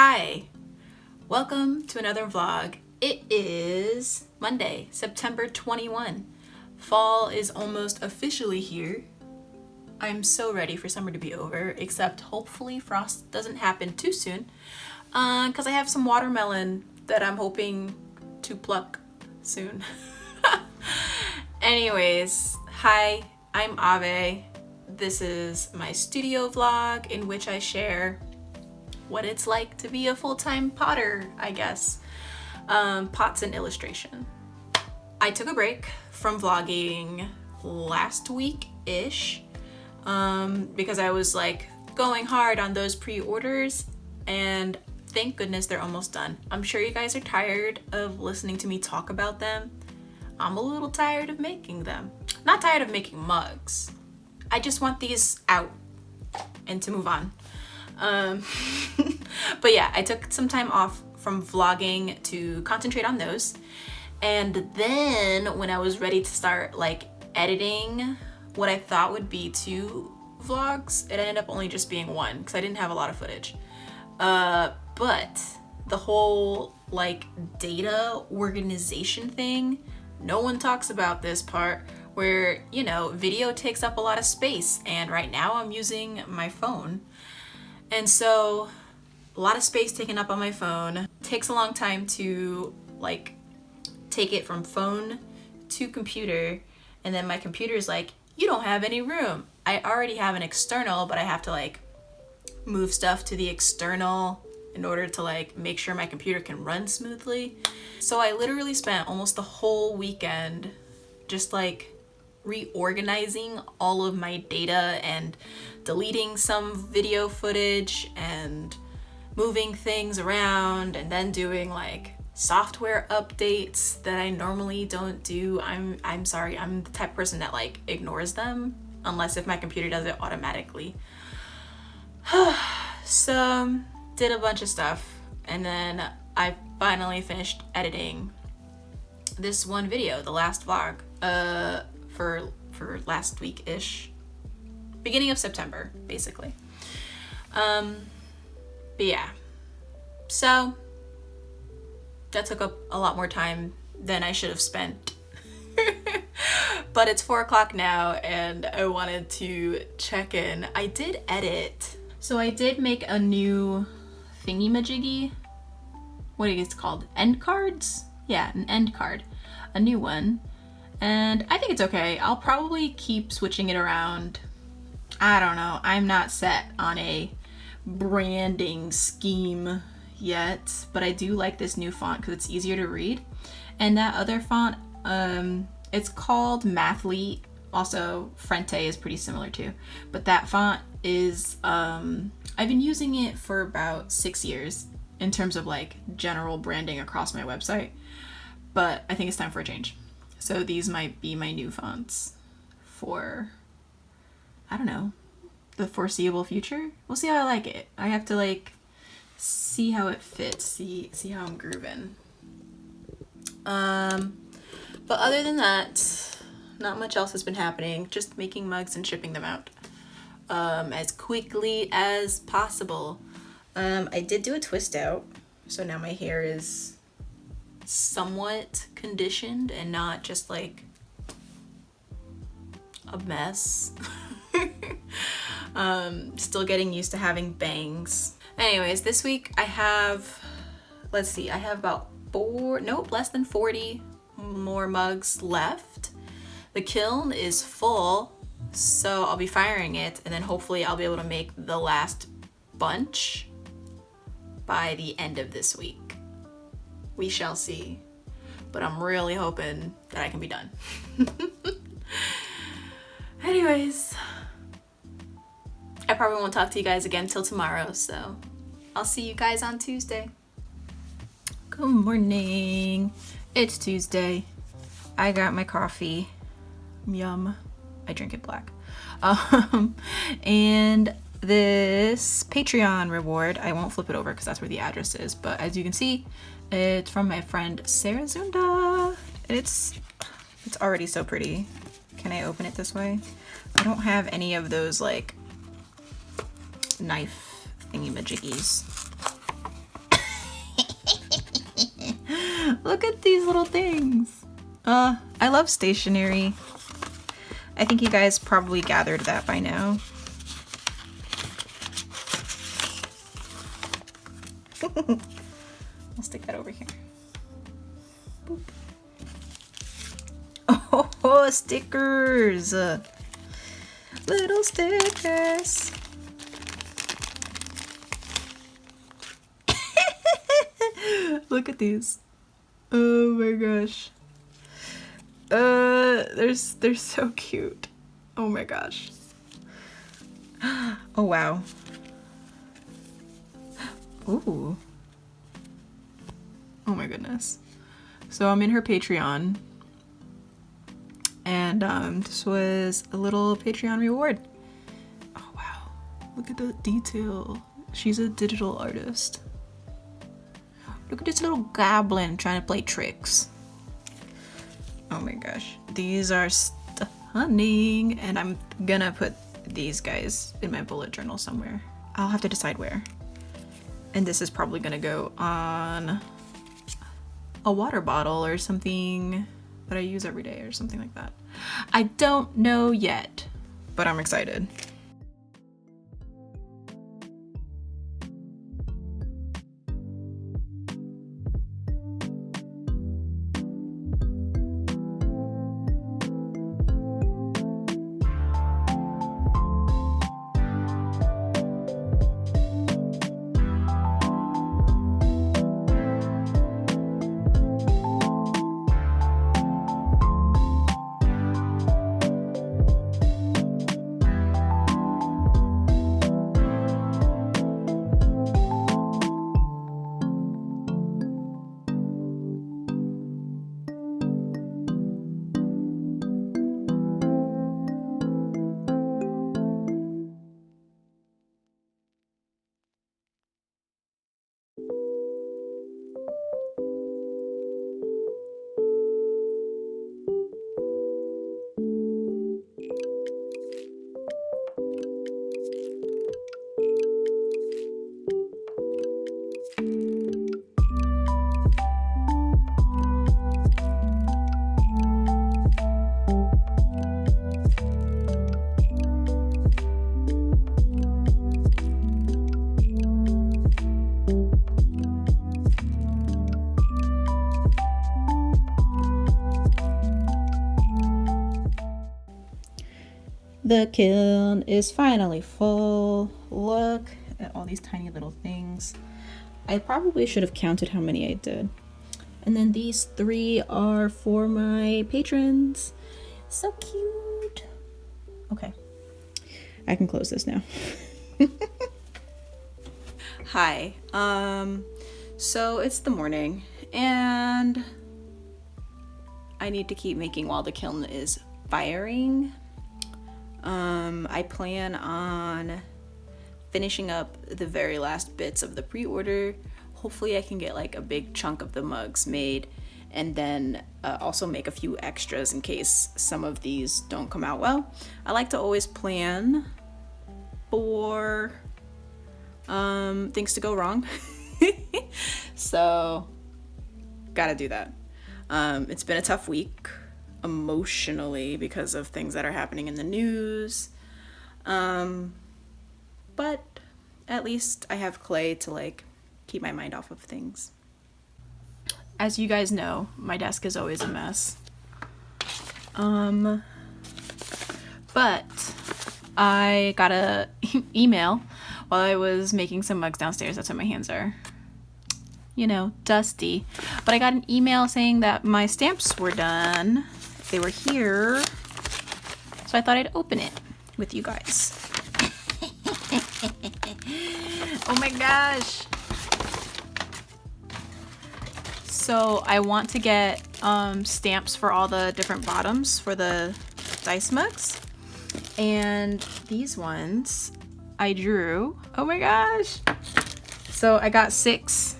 Hi, welcome to another vlog. It is Monday, September 21. Fall is almost officially here. I'm so ready for summer to be over, except hopefully frost doesn't happen too soon, because I have some watermelon that I'm hoping to pluck soon. Anyways, hi, I'm Ave. This is my studio vlog in which I share what it's like to be a full-time potter, I guess. Pots and illustration. I took a break from vlogging last week-ish because I was like going hard on those pre-orders, and thank goodness they're almost done. I'm sure you guys are tired of listening to me talk about them. I'm a little tired of making them. Not tired of making mugs. I just want these out and to move on. But yeah, I took some time off from vlogging to concentrate on those. And then when I was ready to start like editing what I thought would be 2 vlogs, it ended up only just being 1 because I didn't have a lot of footage. But the whole like data organization thing, no one talks about this part where, you know, video takes up a lot of space, and right now I'm using my phone. And so a lot of space taken up on my phone. Takes a long time to like take it from phone to computer, and then my computer's like, you don't have any room. I already have an external, but I have to like move stuff to the external in order to like make sure my computer can run smoothly. So I literally spent almost the whole weekend just like reorganizing all of my data and deleting some video footage and moving things around, and then doing like software updates that I normally don't do. I'm sorry, I'm the type of person that like ignores them unless if my computer does it automatically. So did a bunch of stuff, and then I finally finished editing this one video, the last vlog, for last week-ish, beginning of September, basically. But yeah, so that took up a lot more time than I should have spent. But it's 4 o'clock now, and I wanted to check in. I did edit. So I did make a new thingy-majiggy. What is it called? End cards? Yeah, an end card. A new one. And I think it's okay. I'll probably keep switching it around. I don't know. I'm not set on a branding scheme yet, but I do like this new font because it's easier to read. And that other font, it's called Mathlete. Also, Frente is pretty similar too. But that font is, I've been using it for about 6 years in terms of like general branding across my website. But I think it's time for a change. So these might be my new fonts for, I don't know, the foreseeable future. We'll see how I like it. I have to like see how it fits, see how I'm grooving. But other than that, not much else has been happening. Just making mugs and shipping them out as quickly as possible. I did do a twist out, so now my hair is somewhat conditioned and not just like a mess. Still getting used to having bangs. Anyways, this week I have, let's see, I have about less than 40 more mugs left. The kiln is full, so I'll be firing it, and then hopefully I'll be able to make the last bunch by the end of this week. We shall see, but I'm really hoping that I can be done. Anyways, I probably won't talk to you guys again till tomorrow, so I'll see you guys on Tuesday. Good morning. It's Tuesday. I got my coffee. Yum. I drink it black. And this Patreon reward, I won't flip it over because that's where the address is, but as you can see, it's from my friend Sarah Zunda, and it's already so pretty. Can I open it this way? I don't have any of those like knife thingy-majiggies. little things. I love stationery. I think you guys probably gathered that by now. I'll stick that over here. Boop. Oh, stickers! Little stickers. Look at these. Oh my gosh. They're so cute. Oh my gosh. Oh wow. Ooh. Oh my goodness. So I'm in her Patreon. And this was a little Patreon reward. Oh wow. Look at the detail. She's a digital artist. Look at this little goblin trying to play tricks. Oh my gosh. These are stunning. And I'm gonna put these guys in my bullet journal somewhere. I'll have to decide where. And this is probably gonna go on a water bottle or something that I use every day or something like that. I don't know yet, but I'm excited. The kiln is finally full. Look at all these tiny little things. I probably should have counted how many I did. And then these 3 are for my patrons. So cute. Okay, I can close this now. Hi, so it's the morning and I need to keep making while the kiln is firing. I plan on finishing up the very last bits of the pre-order. Hopefully I can get like a big chunk of the mugs made and then also make a few extras in case some of these don't come out well. I like to always plan for things to go wrong. So gotta do that. It's been a tough week emotionally because of things that are happening in the news, but at least I have clay to like keep my mind off of things. As you guys know, my desk is always a mess, but I got a email while I was making some mugs downstairs. That's what my hands are, you know, dusty. But I got an email saying that my stamps were done. They were here, so I thought I'd open it with you guys. Oh my gosh. So I want to get stamps for all the different bottoms for the dice mugs. And these ones I drew. Oh my gosh. So I got 6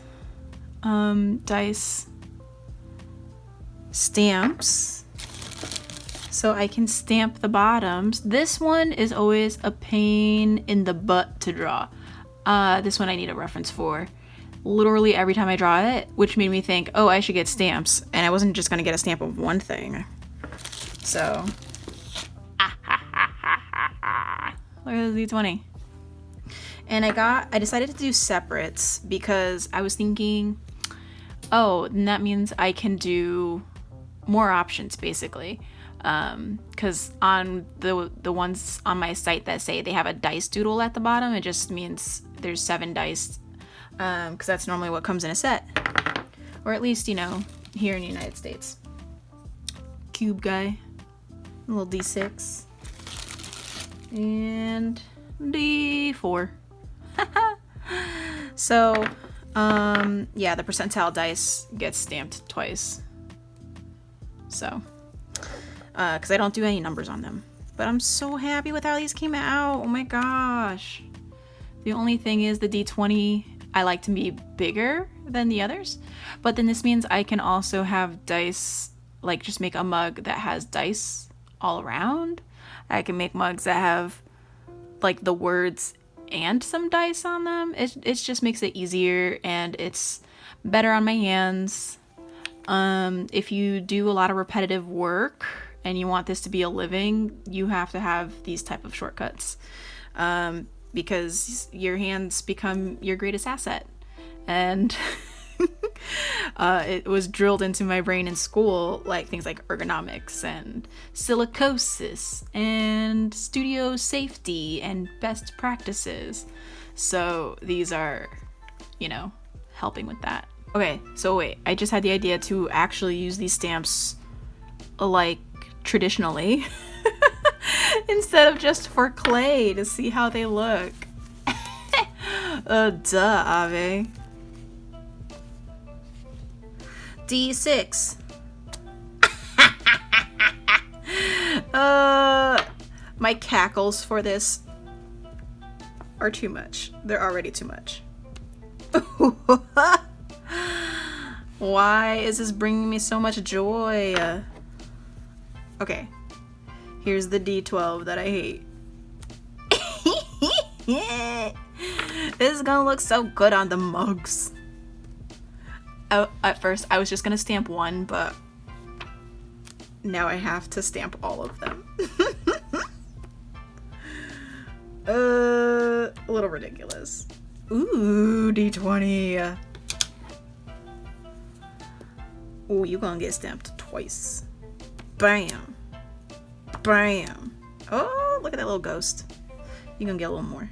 dice stamps. So I can stamp the bottoms. This one is always a pain in the butt to draw. This one I need a reference for. literally every time I draw it, which made me think, oh, I should get stamps. And I wasn't just gonna get a stamp of one thing. So, look at the D20. And I decided to do separates because I was thinking, oh, then that means I can do more options basically. Because on the ones on my site that say they have a dice doodle at the bottom, it just means there's 7 dice. Because that's normally what comes in a set. Or at least, you know, here in the United States. Cube guy. A little D6. And D4. So, yeah, the percentile dice gets stamped twice. So, because I don't do any numbers on them. But I'm so happy with how these came out. Oh my gosh. The only thing is the D20, I like to be bigger than the others. But then this means I can also have dice, like just make a mug that has dice all around. I can make mugs that have like the words and some dice on them. It just makes it easier and it's better on my hands. If you do a lot of repetitive work and you want this to be a living, you have to have these type of shortcuts. Because your hands become your greatest asset. And it was drilled into my brain in school, like things like ergonomics and silicosis and studio safety and best practices. So these are, you know, helping with that. Okay, so wait, I just had the idea to actually use these stamps like traditionally. Instead of just for clay to see how they look. Duh, Ave. D6. My cackles for this are too much. They're already too much. Why is this bringing me so much joy? Okay. Here's the D12 that I hate. This is gonna look so good on the mugs. At first, I was just gonna stamp one, but now I have to stamp all of them. A little ridiculous. Ooh, D20. Ooh, you gonna get stamped twice. Bam. Bam. Oh, look at that little ghost. You can get a little more.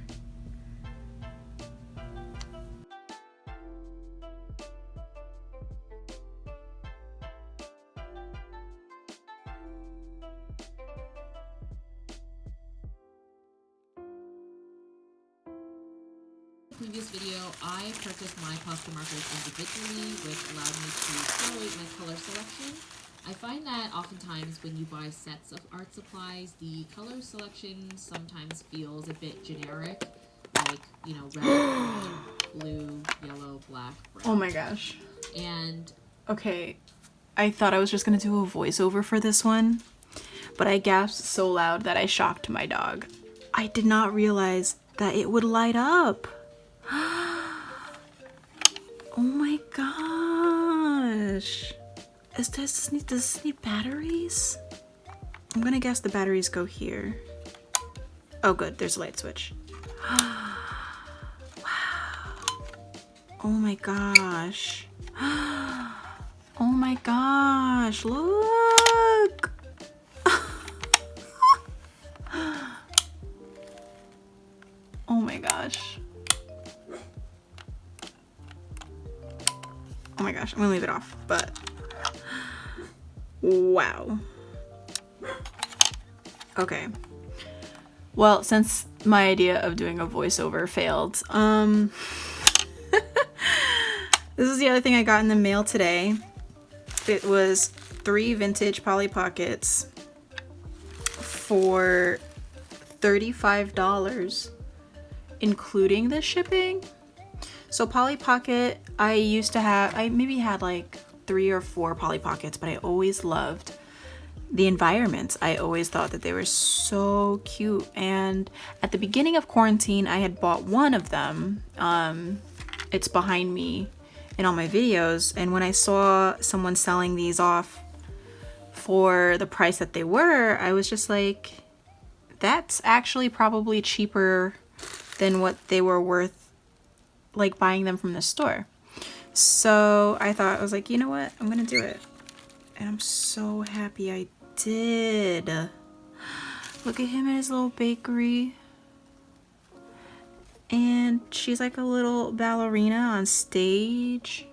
Previous video, I purchased my poster markers individually, which allowed me to curate my color selection. I find that oftentimes when you buy sets of art supplies, the color selection sometimes feels a bit generic, like, you know, red, green, blue, yellow, black, brown. Oh my gosh. And okay, I thought I was just gonna do a voiceover for this one, but I gasped so loud that I shocked my dog. I did not realize that it would light up. Oh my gosh. Does this need batteries? I'm gonna guess the batteries go here. Oh good, there's a light switch. Wow. Oh my gosh. Oh my gosh, look. Oh my gosh. Oh my gosh, I'm gonna leave it off, but wow. Okay. Well, since my idea of doing a voiceover failed, this is the other thing I got in the mail today. It was 3 vintage Polly Pockets for $35, including the shipping. So Polly Pocket, I maybe had like 3 or 4 Polly Pockets, but I always loved the environments. I always thought that they were so cute. And at the beginning of quarantine, I had bought one of them it's behind me in all my videos. And when I saw someone selling these off for the price that they were, I was just like, that's actually probably cheaper than what they were worth, like buying them from the store. So I thought, I was like, you know what? I'm gonna do it. And I'm so happy I did. Look at him at his little bakery. And she's like a little ballerina on stage.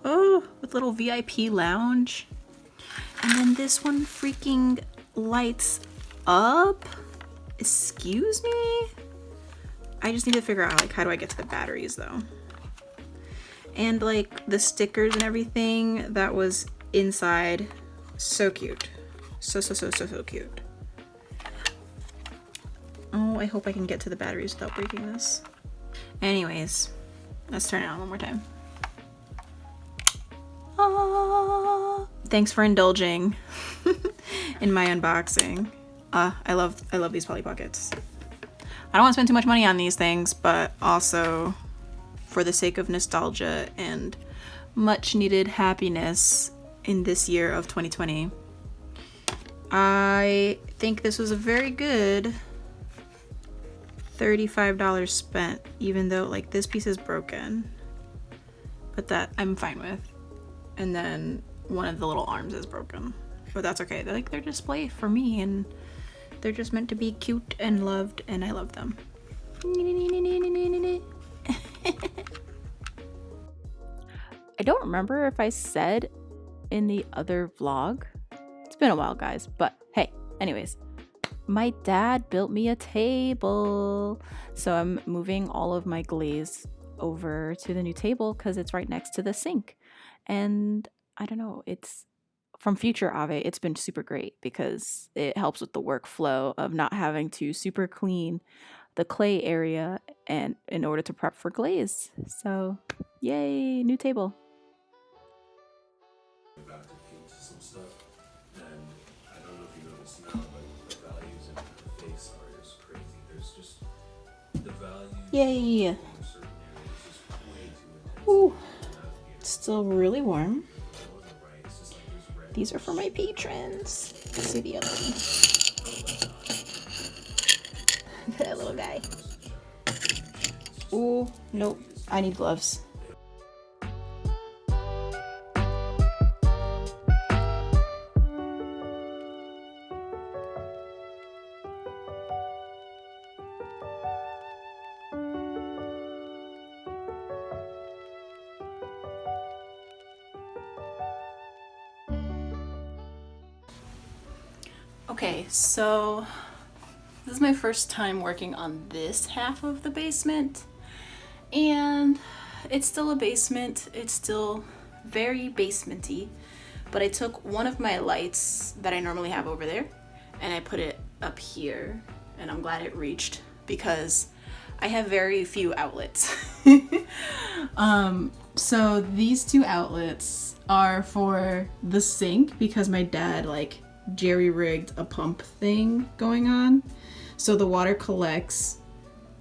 Oh, with little VIP lounge. And then this one freaking lights up. Excuse me? I just need to figure out, like, how do I get to the batteries though? And like the stickers and everything that was inside, so cute. So cute. Oh, I hope I can get to the batteries without breaking this. Anyways, let's turn it on one more time. Ah, thanks for indulging in my unboxing. I love these Polly Pockets. I don't want to spend too much money on these things, but also for the sake of nostalgia and much needed happiness in this year of 2020. I think this was a very good $35 spent, even though like this piece is broken, but that I'm fine with. And then one of the little arms is broken, but that's okay. They're display for me, and they're just meant to be cute and loved, and I love them. I don't remember if I said in the other vlog. It's been a while, guys, but hey, anyways, my dad built me a table. So I'm moving all of my glaze over to the new table because it's right next to the sink. And I don't know, it's from future Ave, it's been super great because it helps with the workflow of not having to super clean the clay area and in order to prep for glaze. So yay, new table. About to paint some stuff, and I don't know if you noticed now, but the values in her face are just crazy. There's just the values. Yay. In certain areas is just way too intense. Ooh, it's still really warm. Right. It's just like there's red. These are for my patrons. Let's see the other one. Look at that little guy. Ooh, nope. I need gloves. Okay, so this is my first time working on this half of the basement, and it's still a basement. It's still very basementy, but I took one of my lights that I normally have over there and I put it up here, and I'm glad it reached because I have very few outlets. So these two outlets are for the sink because my dad like jerry-rigged a pump thing going on. So the water collects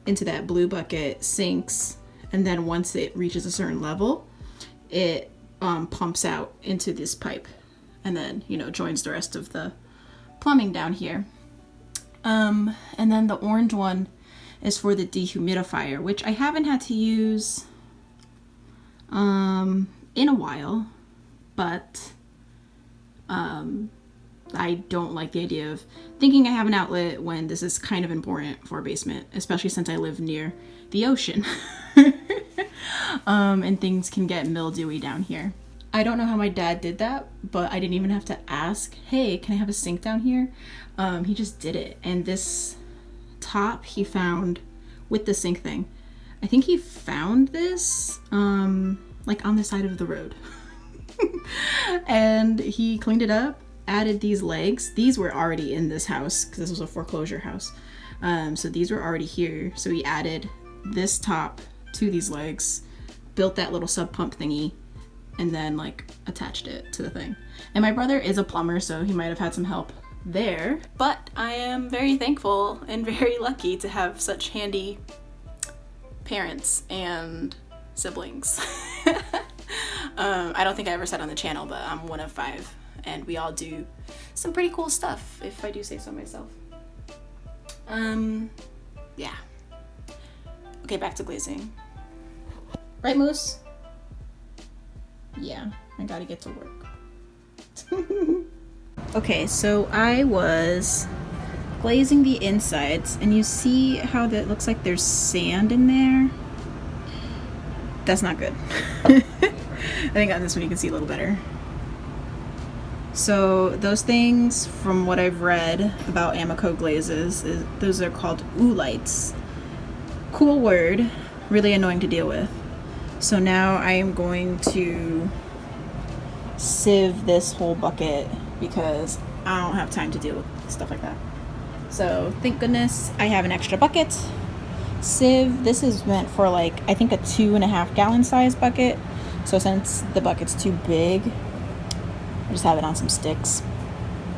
into that blue bucket, sinks, and then once it reaches a certain level, it pumps out into this pipe and then, you know, joins the rest of the plumbing down here. And then the orange one is for the dehumidifier, which I haven't had to use in a while, but I don't like the idea of thinking I have an outlet when this is kind of important for a basement, especially since I live near the ocean. And things can get mildewy down here. I don't know how my dad did that, but I didn't even have to ask, hey, can I have a sink down here? He just did it. And this top he found with the sink thing. I think he found this like on the side of the road. And he cleaned it up, added these legs. These were already in this house because this was a foreclosure house. So these were already here. So he added this top to these legs, built that little sub pump thingy, and then like attached it to the thing. And my brother is a plumber, so he might have had some help there. But I am very thankful and very lucky to have such handy parents and siblings. I don't think I ever said on the channel, but I'm one of 5, and we all do some pretty cool stuff, if I do say so myself. Yeah. Okay, back to glazing. Right, Moose? Yeah, I gotta get to work. Okay, so I was glazing the insides, and you see how that looks like there's sand in there? That's not good. I think on this one you can see a little better. So those things, from what I've read about Amico glazes, those are called OOLITES. Cool word, really annoying to deal with. So now I am going to sieve this whole bucket because I don't have time to deal with stuff like that. So thank goodness I have an extra bucket. Sieve, this is meant for like, I think a 2.5 gallon size bucket. So since the bucket's too big, I just have it on some sticks.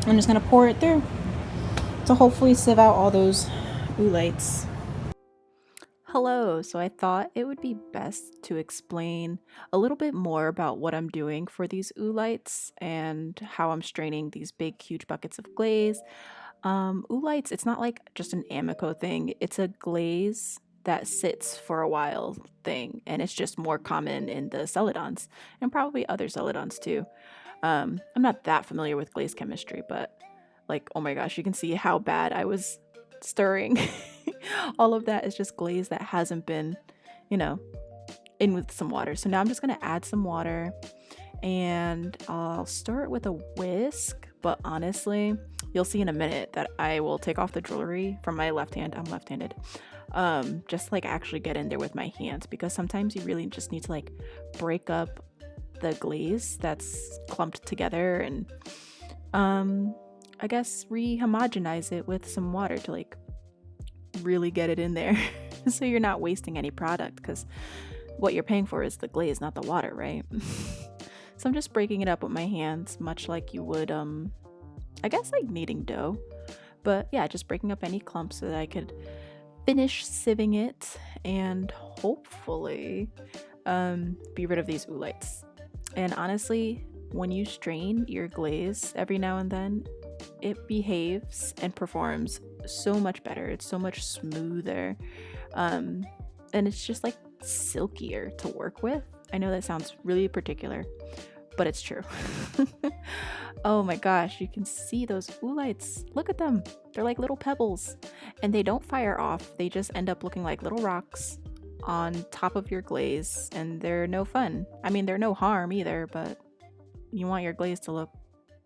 I'm just gonna pour it through to hopefully sieve out all those OOLITES. Hello, so I thought it would be best to explain a little bit more about what I'm doing for these OOLITES and how I'm straining these big, huge buckets of glaze. OOLITES, it's not like just an Amico thing, it's a glaze that sits for a while thing, and it's just more common in the Celadons and probably other Celadons too. I'm not that familiar with glaze chemistry, but like, oh my gosh, you can see how bad I was stirring. All of that is just glaze that hasn't been, you know, in with some water. So now I'm just gonna add some water and I'll stir it with a whisk, but honestly, you'll see in a minute that I will take off the jewelry from my left hand. I'm left-handed. Just like actually get in there with my hands, because sometimes you really just need to like break up the glaze that's clumped together and I guess re-homogenize it with some water to like really get it in there so you're not wasting any product, because what you're paying for is the glaze, not the water, right? So I'm just breaking it up with my hands, much like you would I guess like kneading dough, but yeah, just breaking up any clumps so that I could finish sieving it and hopefully be rid of these OOLITES. And honestly, when you strain your glaze every now and then, it behaves and performs so much better. It's so much smoother, and it's just like silkier to work with. I know that sounds really particular, but it's true. Oh my gosh, you can see those OOLITES. Look at them. They're like little pebbles, and they don't fire off. They just end up looking like little rocks on top of your glaze, and they're no fun. I mean, they're no harm either, but you want your glaze to look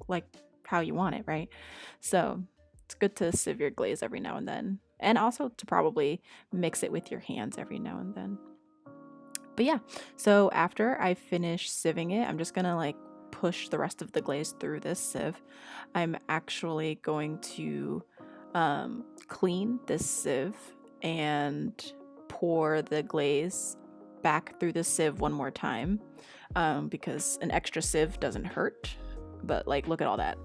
like how you want it, right? So it's good to sieve your glaze every now and then, and also to probably mix it with your hands every now and then. But yeah, so after I finish sieving it, I'm just gonna like push the rest of the glaze through this sieve. I'm actually going to clean this sieve and pour the glaze back through the sieve one more time, because an extra sieve doesn't hurt. But like, look at all that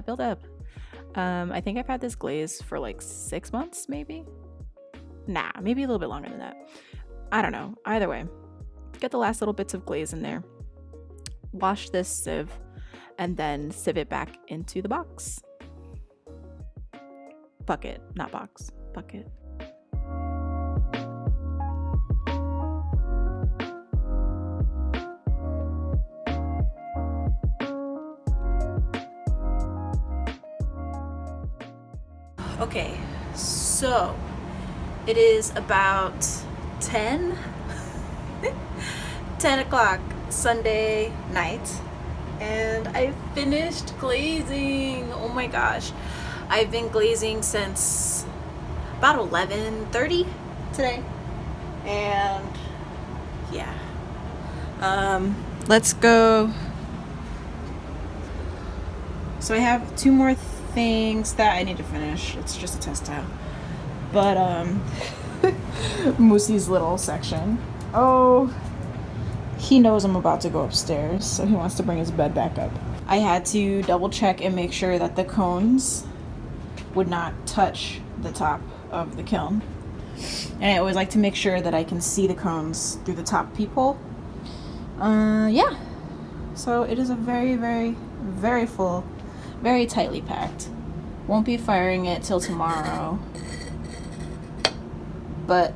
buildup. I think I've had this glaze for like 6 months, maybe a little bit longer than that. I don't know. Either way, get the last little bits of glaze in there, wash this sieve, and then sieve it back into the box. Bucket, not box, bucket. Okay, so it is about 10 o'clock Sunday night, and I finished glazing. Oh my gosh, I've been glazing since about 11:30 today, and yeah, let's go. So I have 2 more things that I need to finish. It's just a test tile, but Moosey's little section. Oh, he knows I'm about to go upstairs, so he wants to bring his bed back up. I had to double check and make sure that the cones would not touch the top of the kiln. And I always like to make sure that I can see the cones through the top peephole. Yeah. So it is a very, very, very full, very tightly packed. Won't be firing it till tomorrow. But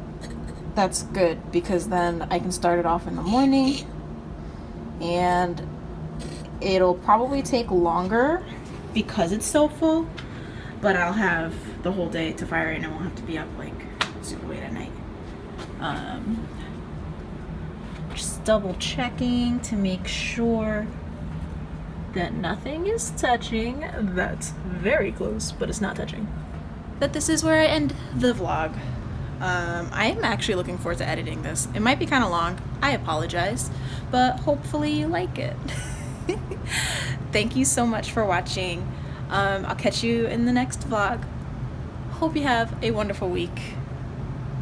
that's good because then I can start it off in the morning. And it'll probably take longer because it's so full. But I'll have the whole day to fire it and I won't have to be up like super late at night. Just double checking to make sure that nothing is touching. That's very close, but it's not touching. But this is where I end the vlog. I'm actually looking forward to editing this. It might be kind of long. I apologize, but hopefully you like it. Thank you so much for watching. I'll catch you in the next vlog. Hope you have a wonderful week.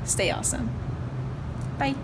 Stay awesome. Bye.